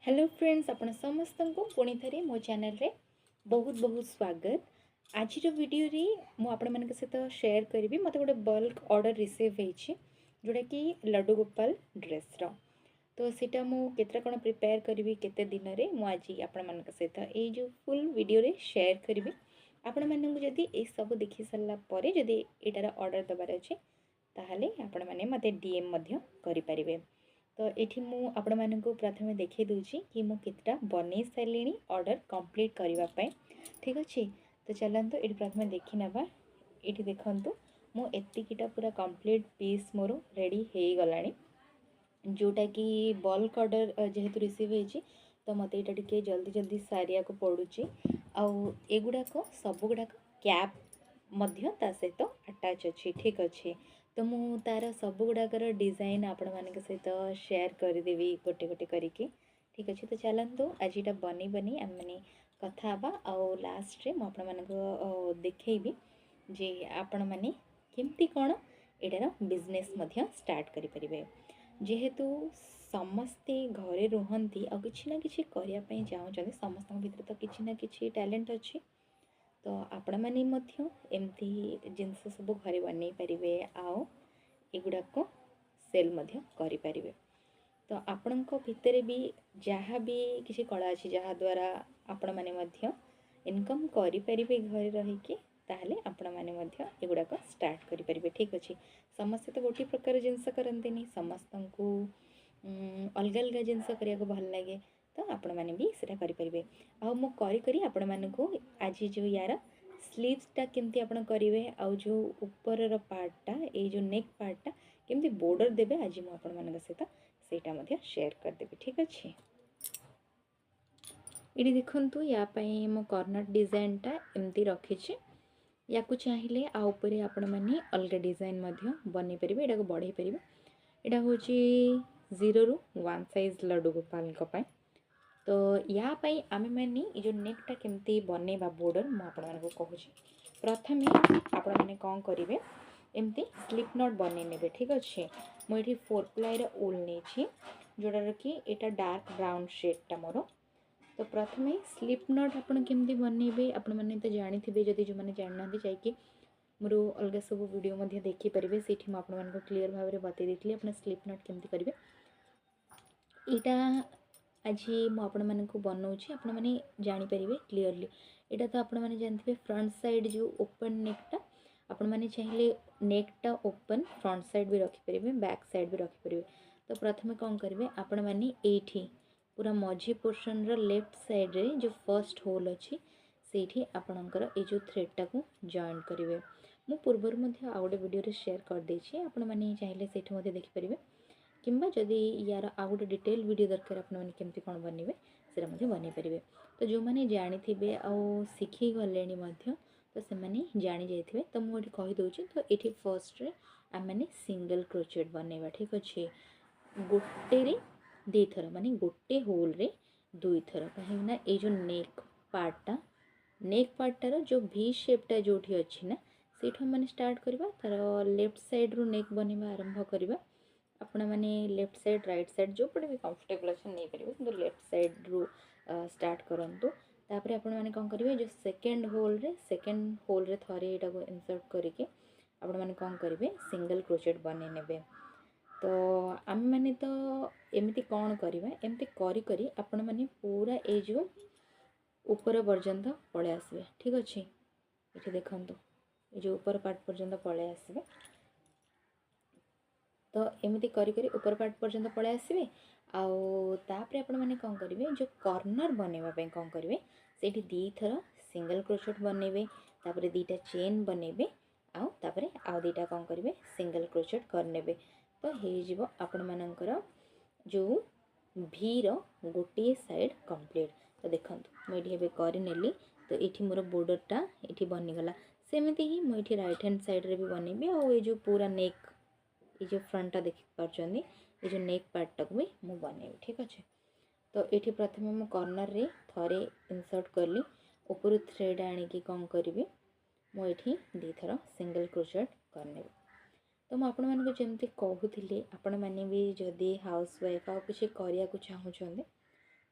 Hello friends आपण समस्त को पुणी थे मो चैनल रे बहुत बहुत स्वागत। आज वीडियो रे मु आपण मान सहित शेयर करी मत गोटे बल्क ऑर्डर रिसीव होती जोटा कि लड्डू गोपाल ड्रेस रो। तो सीटा मु केतरा कौन प्रिपेयर करी केते दिन रे मु आज आपण मान सहित ये जो फुल वीडियो रे शेयर करी आपण मानू जदि ये सब देखि सारा पर जदि एटार ऑर्डर दबार अच्छे ताहले आपण माने मते डीएम मध्य करि परिबे। तो ये मुझे आपण मानक प्रथम देखी दूची कि मु कितना बन सारे ऑर्डर कंप्लीट करने। ठीक अच्छे तो चलते ये प्रथम देखी नवा। ये देखु मुझीटा पूरा कंप्लीट पीस मोर रेडी हो गला जोटा कि बल्क ऑर्डर जेहेतु रिसीव होती तो मत यहाँ टे जल्दी जल्दी सारिया को पड़ुची। आगुड़ाक सब गुड़ाक कैप ता सहित अटैच अच्छी। ठीक अच्छे तो मु तार सब गुड़ाकर डिजाइन आपण मान सहित शेयर करदेवी गोटे गोटे करके। ठीक अच्छे तो चलतु आज यहाँ बनी बनी आम मैंने कथा आउ लास्ट रे आपण मान देखी जे आपण मैंने केमती कौन एटार बिजनेस स्टार्ट करें। जेहेतु समस्ते घरे रुहंती आ किछि ना किछि करिया पई चाहूचंदी समस्त भीतर तो किछि ना किछि टैलेंट अच्छी तो आपण माने मध्य एमती जिनस सब घरे बनै परिवे आओ एगुड़ाक सेल मध्य करि परिवे। तो आपणको भितर भी जहाँ भी किसी कला अच्छी जहाँ द्वारा आपण माने मध्य इनकम करि परिवे घरे रहिके ताहले आपण माने मध्य एगुड़ाक स्टार्ट करि परिवे। ठीक अच्छे समस्ते तो गोटे प्रकार जिनस करंतेनी समस्तंकु अलग अलग जिनस करिया को भल लगे तो आपण माने भी सेटा करि परिवे। आ मु करी करी आपण मानकु आज जो यार स्लीव्सटा केमती आपण करिवे आ जो ऊपर रो पार्टटा ए जो नेक पार्टटा केमती बॉर्डर देबे आज मु आपण मानक सहित सेटा मध्ये शेयर कर देबे। ठीक अच्छे इडी देखंतु या पई मु कॉर्नर डिजाइनटा एमती रखिछि या को चाहिले आ ऊपर आपण माने अलग डिजाइन मध्ये बनै परिबे एटा को बढ़ाई परिबे। एटा होची 0 रु 1 साइज लड्डू गोपाल को पाई। तो या पाई आमे माने ये जो नेकटा केमती बनेबा बॉर्डर मु आपण मानको कहूची। प्रथमे आपण माने कोन करिवे एमती स्लिप नॉट बने नेबे। ठीक अच्छे मु एठी 4 प्लाई रा उल नेछि जोडा कि एटा डार्क ब्राउन शेड टा मोर। तो प्रथमे स्लिप नॉट आपण केमती बनेबे आपण माने तो जानिथिबे जदि जो माने जाननांती जाई कि मोर अलग सब वीडियो मध्ये देखि परिबे सेठी म आपण मानको क्लियर भाव रे बतै देथिले आपण स्लिप नॉट केमती करिवे। एटा आज मु आपण मानक बनाऊँगी आपण मैंने जानीपर क्लीयरली। यहाँ तो आपण मैंने जानते फ्रंट साइड जो ओपन नेकटा आपण मैंने चाहिए नेकटा ओपन फ्रंट साइड भी रखिपारे बैक साइड भी रखिपारे। तो प्रथम कौन करेंगे आपण मैंने ये पूरा मझी पोर्शन रो लेफ्ट साइड रे जो फर्स्ट होल अच्छी से आपणकर ये जो थ्रेडटा को जॉइन करेंगे। मु पूर्वर मध्य आ गोटे वीडियो शेयर कर देछि आपण मैंने चाहिए सेठी मध्य देखिपारे किंबा जदि यार आ गोटे डिटेल वीडियो दरकार आप केमती कौन बनइबे से बन पारे। तो जो मैंने जानी थे आ शिखी गले तो से मैंने जानी जाइए तो मुझे कहीदे। तो ये फर्स्ट रे आम मैंने सिंगल क्रोचेट बनइबा। ठीक अच्छे गोटे रे दी थर माने गोटे होल रे दुई थर कहीं ये जो नेक पार्टार जो भी शेपटा जो अच्छी ना से मैंने स्टार्ट करवा तार लेफ्ट साइड रू नेक बनवा आरंभ करवा। आपण मैंने लेफ्ट साइड राइट साइड जो पटे भी कंफर्टेबल अच्छे नहीं पारे कि लेफ्ट साइड रू स्टार्ट करंतु। तापर आपण मैंने कौन करेंगे जो सेकेंड होल रे थरे एटा को इंसर्ट करके आपण मैंने कौन करेंगे सिंगल क्रोचेट बने नेबे। तो आम मैंने तो एमती कौन करवा एमती करी करी आपण मैंने पूरा ए जो ऊपर पर्यंत पळे आसबे। ठीक अच्छे ये देखंतु ये जो ऊपर पार्ट पर्यंत पळे आसबे। तो एमती करी करी ऊपर पार्ट पर्यंत पळे आसबे। आउे आपण मैंने कौन करेंगे जो कॉर्नर बनवाई कौन करेंगे से दी थर सिंगल क्रोचेट बनइबे तापर दीटा चेन बनइबे आउे आउ दीटा कौन करेंगे सिंगल क्रोचेट करने। तो हो आपण मानकर जो भी रो गोटे साइड कंप्लीट। तो देखो मुझे करनेली तो ये मोर बॉर्डरटा ये बनीगला सेमती ही मुझे राइट हैंड साइड रे भी बनइबी। आ जो पूरा नेक ये जो फ्रंटा देख पार्टी ये जो नेक पार्टा को भी मुझे बनइबी। ठीक अच्छे तो ये प्रथम मु कॉर्नर रे थरे इंसर्ट करली ऊपर थ्रेड आनिकी कौन करी मुझे दी थर सिंगल क्रोचेट करने। तो मुझे आपण मानक जमती कहूली आपण मैंने भी जदि हाउस वाइफ आ किसी करिया को चाहूँगी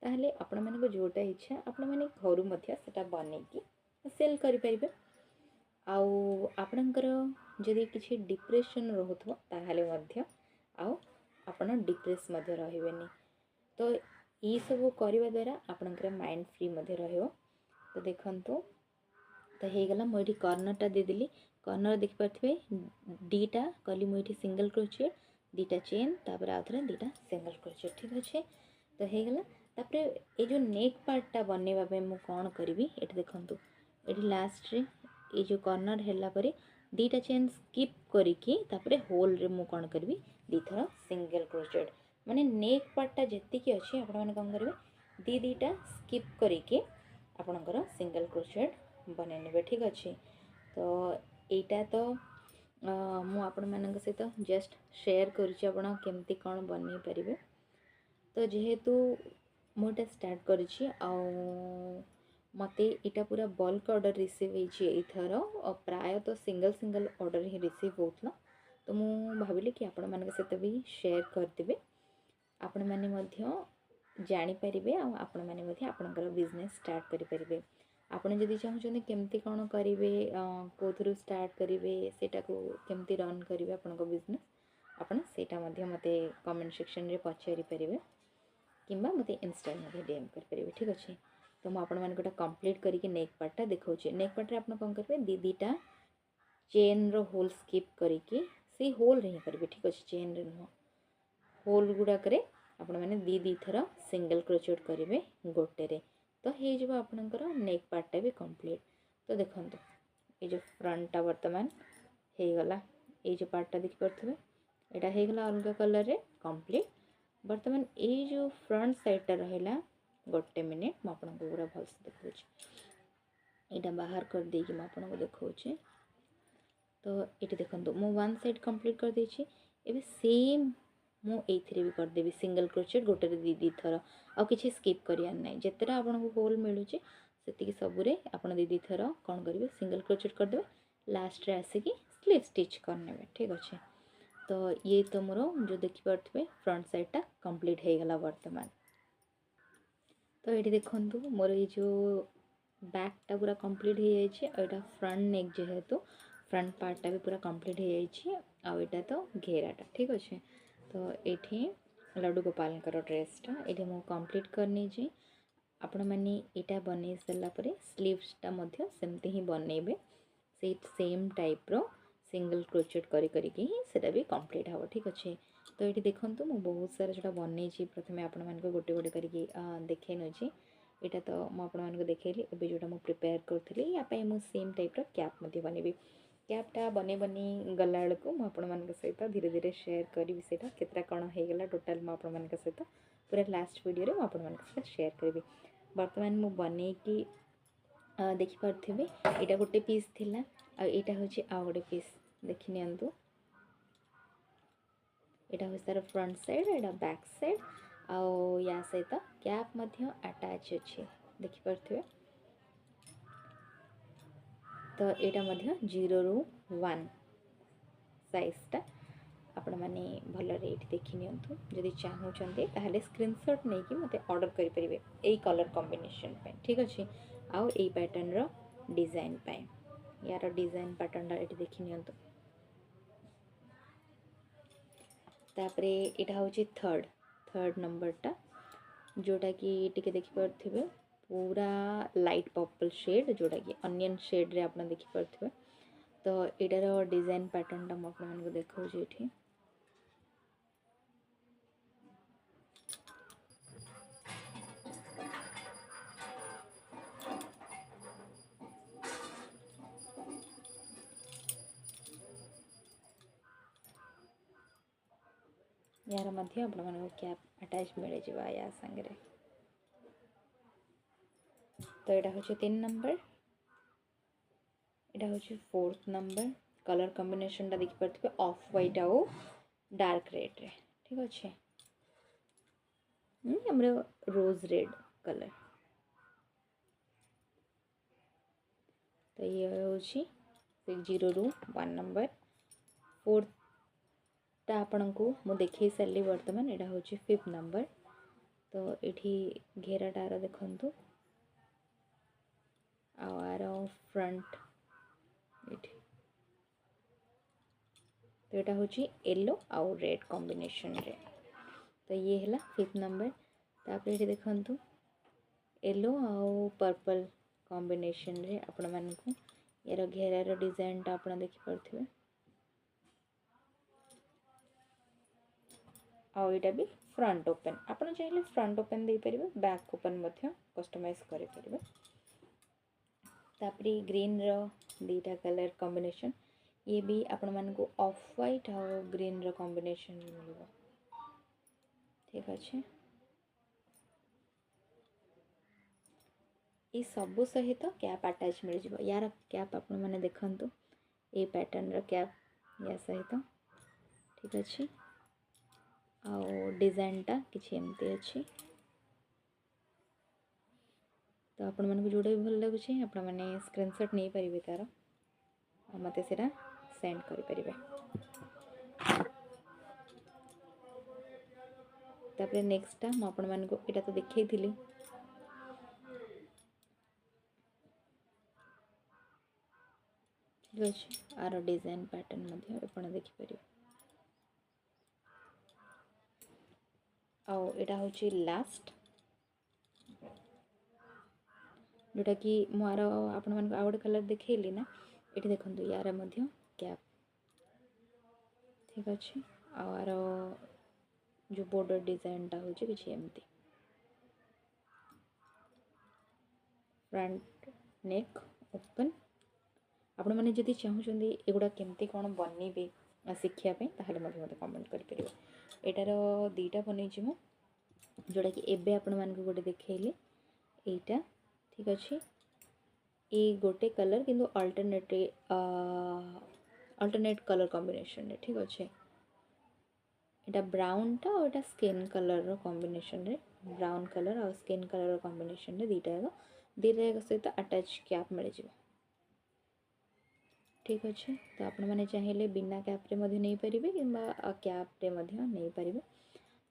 ताहले आपण मानको जोटा इच्छा आपण माने घरु मध्य सेटा बनेकी सेल करि परिबे। आउ आपणकर जदि किछि डिप्रेशन रहुथो ताहले मध्य आउ आपण डिप्रेस मध्य रहिबेनी। तो ये सब करने द्वारा आपणकर माइंड फ्री मध्य रहिबो। तो देखंतु तो हे गला मोइठी कॉर्नरटा दे देली। कॉर्नर देख पारथिबे दीटा कली मोइठी सिंगल क्रोचेट दीटा चेन तापर आउथरे दीटा सिंगल क्रोचेट ठीक अच्छे। तो हे गला तापर ए जो नेक पार्टटा बनेबा पे मु कोन करबी एठी देखंतु एठी लास्ट रे ए जो कॉर्नर हैला परे दीटा चेन स्किप करिकी तापर होल रे मु कोन करबी दी थरा सिंगल क्रोचेट माने नेक पार्टटा जेति की अछि आपण माने कोन करबे दीटा स्किप करिकी आपणकर सिंगल क्रोचेट बने नेबे ठीक अच्छे। तो एटा तो मु आपण मानक सहित जस्ट शेयर करूची आपण केमती कोन बनै परिबे। तो जेहेतु मोटा स्टार्ट करूची आ मते इटा पूरा बल्क ऑर्डर रिसीव होईची एथर प्राय तो सिंगल सिंगल ऑर्डर ही रिसीव होतला। तो मु भाबिली कि आपण मानक सहित भी शेयर कर देबे आपण माने मध्य जानि परिबे आ आपण माने मध्य आपनकर बिजनेस स्टार्ट करि परिबे। आपण जदि चाहूछन केमती कोन करिवे कोथरु स्टार्ट करिवे सेटा को केमती रन करिवे आपनको बिजनेस आपण सेटा मध्य मते कमेंट सेक्शन रे पचारि परिबे किंबा मते इंस्टा मध्ये डीएम कर परिबे ठीक अछि। तो मु आपण मानकटा कंप्लीट करिके नेक पार्टटा देखौछि। नेक पार्ट रे आपण कोन करबे दीटा चेन रो होल स्किप करिके से होल रे करबे ठीक अछि। चेन रे नो होल गुडा करे आपण माने दी थरा सिंगल क्रोचेट करिवे गोटे रे। तो हे जो आपनकर नेक पार्टटा भी कंप्लीट। तो देखंतु ए जो फ्रंटटा वर्तमान हे गला ए जो पार्टटा देखि परथबे एटा हे गला अलगा कलर रे कंप्लीट। वर्तमान ए जो फ्रंट साइडटा रहला गोटे मिनिट म आपनको पूरा भल से देखौछि। एटा बाहर कर दे कि म आपनको देखौछि। तो एटी देखंतु मु वन साइड कंप्लीट कर देछि। एबे सेम मु एथिरे भी कर देबी सिंगल क्रोचेट गोटे रे दी थरा आ किछि स्किप करिया नै जेतरा आपनको होल मिलुचे सेतिकी सबुरे आपण दी थरा कोन करिवे सिंगल क्रोचेट कर देबे लास्ट रे आसे कि स्लिप स्टिच कर नेबे ठीक अछि। तो ये तो मोर जो देखि परथबे फ्रंट साइडटा कंप्लीट हे गला वर्तमान। तो एठी देखंतु मोर ये जो बैकटा पूरा कंप्लीट हे जायछि एटा फ्रंट नेक जेहेतु फ्रंट पार्टटा भी पूरा कंप्लीट हे जायछि आ एटा तो घेराटा ठीक अछि। तो एठी लड्डू गोपालकर ड्रेसटा एठी मु कंप्लीट करनी छी। आपण माने एटा बनै सला परे स्लीव्सटा मध्य सेमते ही बनेबे से सेम टाइप रो सिंगल क्रोचेट करी करी के ही सेटा भी कंप्लीट हबो ठीक अछि। तो एठी देखंतु मु बहुत सारा जोटा बनै छी प्रथमे आपण मानको गोटे गोटे करी के देखै न छी। एटा तो मु आपण मानको देखैली एबे जोटा मु प्रिपेयर करथली या पय मु सेम टाइप रो कैप मध्य बनेबी। कैपटा बने बनी गला बेलू मु आपण मानक सहित धीरे धीरे शेयर करी सेटा केतरा कण हे गला टोटल मु आपण मानक सहित पूरा लास्ट वीडियो रे मु आपण मानक सहित शेयर करबी। वर्तमान मु बने की देखि परथिबे एटा गोटे पीस थिला आ एटा होची आ गोटे पीस देखि नियंतु। एटा होय सारा फ्रंट साइड एटा बैक साइड आ या सहित कैप मध्य अटैच अछि देखि परथिबे। तो एटा मध्य 0 रु 1 साइजटा आपण माने भल रेट देखि नियंतु। जदि चाहूचंते ताहले स्क्रीनशॉट नै कि मते ऑर्डर करि परिबे एई कलर कॉम्बिनेशन पे ठीक अछि। आ एई पैटर्न रो डिजाइन पे यार डिजाइन पैटर्न एठी देखि नियंतु। तापरे एटा होची थर्ड नंबरटा जोटा कि टिके देखि परथिबे पूरा लाइट पर्पल शेड जोटा कि अनियन शेड रे आपण देखि परथिबे। तो एटार डिजाइन पैटर्नटा मु आपण मानको देखौछि एठी। यार मध्य आपण मानको कैप अटैच मिले जिवा या संगरे। तो एटा होछि 3 नंबर एटा होछि 4th नंबर कलर कॉम्बिनेशन टा देखि परथिबे ऑफ व्हाइट आउ डार्क रेड रे ठीक अछि। हमरो रोज रेड कलर। तो ये होछि 0 रु 1 नंबर 4th टा आपण को मु देखै सल्ली वर्तमान एटा होछि 5th नंबर तो ये घेराटार देखु आर फ्रंट ये तो यहाँ हूँ येलो आउ रेड कॉम्बिनेशन रे। तो ये है 5th नंबर। तापर ये देखु येलो आउ पर्पल कॉम्बिनेशन रे आपण मानकु यार घेरार डिजाइन टा आपण देखि पारथिबे। आउ एटा भी फ्रंट ओपन आपण चाहिले फ्रंट ओपन दे परिबे बैक ओपन मध्य कस्टमाइज करि परिबे। तापरे ग्रीन रो दीटा कलर कॉम्बिनेशन ये भी आपण मानकु ऑफ व्हाइट और ग्रीन रो कॉम्बिनेशन मिलबो। ठीक अच्छे ये सबु सहित कैप अटैच मिल जाए। यार कैप आपण मैंने देखंतु ये पैटर्न रो कैप या सहित। ठीक अच्छे आ डिजाइन टा किछि एमती अच्छी। तो आपण मानकु जोड़ा भी भल लगुचे आपण माने स्क्रीनशॉट नहीं पारिबे तार मते सेटा सेंड करि परिबे। तापरे नेक्स्ट टा आपण मानकु एटा तो देखैथिली ठीक अच्छे आर डिजाइन पैटर्न मध्य आपण देखि परिबे। आउ एटा होची लास्ट जोटा कि मोर आपण मानकु आ गोटे कलर देखैली ना ये देखंतु यार मध्य कैप। ठीक अच्छे आर जो बॉर्डर डिजाइन टा होची किछि एमती फ्रंट नेक ओपन। आपण माने जदि चाहुचंदी एगुडा केमती कोन बनेबे शिखिया पे ताहले मते कमेंट करि परिबे। एटार दीटा बनेछि मु जोटा कि एबे आपण मानकु गोटे देखैली एटा। ठीक अच्छे ये गोटे कलर किंतु अल्टरनेट कलर कॉम्बिनेशन रे। ठीक अच्छे एटा ब्राउन टा और एटा स्किन कलर रो कॉम्बिनेशन रे ब्राउन कलर और स्किन कलर रो कॉम्बिनेशन रे दीटा सहित अटैच कैप मिल जाए। ठीक अच्छे तो आपण मैंने चाहिए बिना कैप रे मध्य नहीं पारिबे किंबा कैप रे मध्य नहीं पारिबे।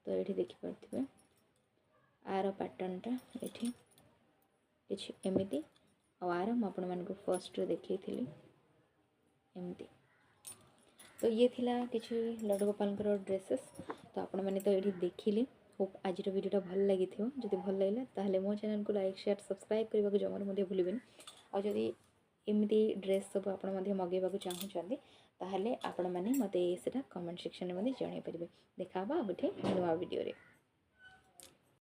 तो ये देखि पारथिबे आर पैटर्न टा ये किछि एमिति आर आपण मानकु फर्स्ट देखी थी एमती। तो ये थिला किछि लड्डू गोपाल ड्रेसेस। तो आपण मैंने तो ये देखिले होप आज वीडियोटा भल लगी थो। जदि भल लगे ताहले मो चैनल को लाइक शेयर सब्सक्राइब करने को जमार मध्य भूलिबेनी। और जदि एमती ड्रेस सब आपण मध्य मगेबा चाहूँगी ताहले आपण मैंने मते सेटा कमेंट सेक्शन में मध्य जणाई पारिबे। देखा गोटे नुआ वीडियो रे।